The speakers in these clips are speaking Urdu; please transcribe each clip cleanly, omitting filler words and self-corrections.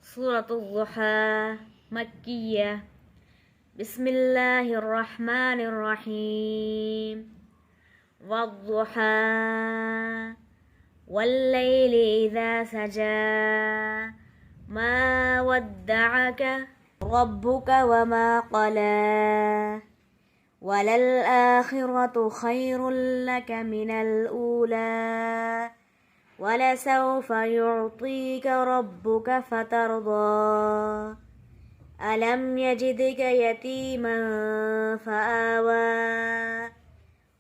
سورة الضحى مكية. بسم الله الرحمن الرحيم. والضحى والليل إذا سجى ما ودعك ربك وما قلى وللآخرة خير لك من الأولى ولسوف يعطيك ربك فترضى ألم يجدك يتيما فآوى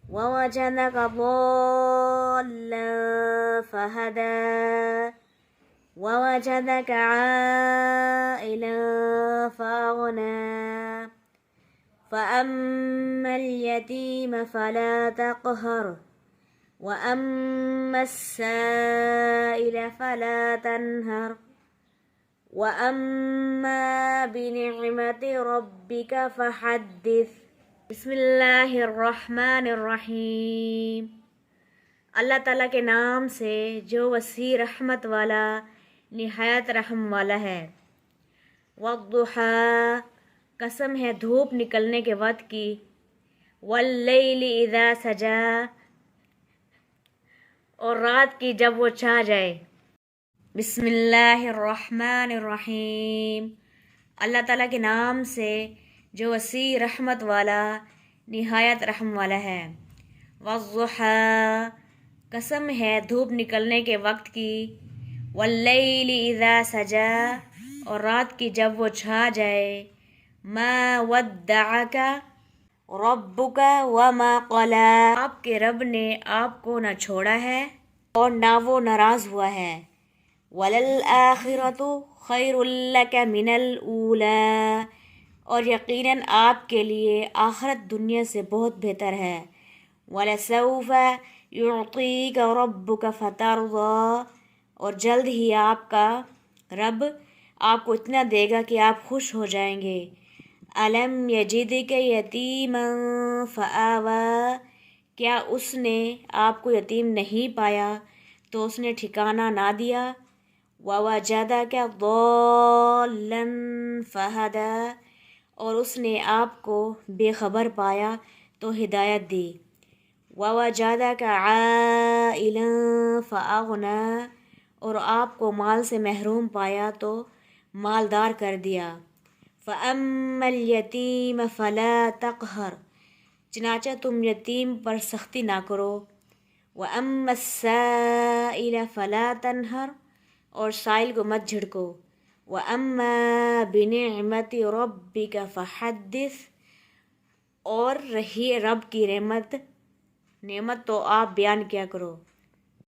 ووجدك ضالا فهدى ووجدك عائلا فأغنى فأما اليتيم فلا تقهر وأما السائل فلا تنهر وأما بنعمة ربك فحدث. بسم اللہ الرحمن الرحیم. اللہ تعالیٰ کے نام سے جو وسیع رحمت والا نہایت رحم والا ہے. والضحیٰ قسم ہے دھوپ نکلنے کے وقت کی. واللیل اذا سجا اور رات کی جب وہ چھا جائے. بسم اللہ الرحمن الرحیم. اللہ تعالیٰ کے نام سے جو وسیع رحمت والا نہایت رحم والا ہے. والضحیٰ قسم ہے دھوپ نکلنے کے وقت کی. واللیل اذا سجا اور رات کی جب وہ چھا جائے. ما ودعک ربک وما قلی آپ کے رب نے آپ کو نہ چھوڑا ہے اور نہ وہ ناراض ہوا ہے. وَلَلْآخِرَةُ خَيْرٌ لَكَ مِنَ الْأُولَى اور یقیناً آپ کے لیے آخرت دنیا سے بہت بہتر ہے. وَلَسَوْفَ يُعْطِيكَ رَبُّكَ فَتَرْضَى اور جلد ہی آپ کا رب آپ کو اتنا دے گا کہ آپ خوش ہو جائیں گے. أَلَمْ يَجِدْكَ يَتِيمًا فَآوَى کیا اس نے آپ کو یتیم نہیں پایا تو اس نے ٹھکانہ نہ دیا. وَوَجَدَكَ ضَالًّا فَهَدَى اور اس نے آپ کو بے خبر پایا تو ہدایت دی. وَوَجَدَكَ عَائِلًا فَأَغْنَى اور آپ کو مال سے محروم پایا تو مالدار کر دیا. فَأَمَّا الْيَتِيمَ فَلَا تَقْهَرْ چنانچہ تم یتیم پر سختی نہ کرو. وَأَمَّا السَّائِلَ فَلَا تَنْهَرْ اور سائل کو مت جھڑکو. وَأَمَّا بِنِعْمَةِ رَبِّكَ فَحَدِّثْ اور رہی رب کی نعمت تو آپ بیان کیا کرو.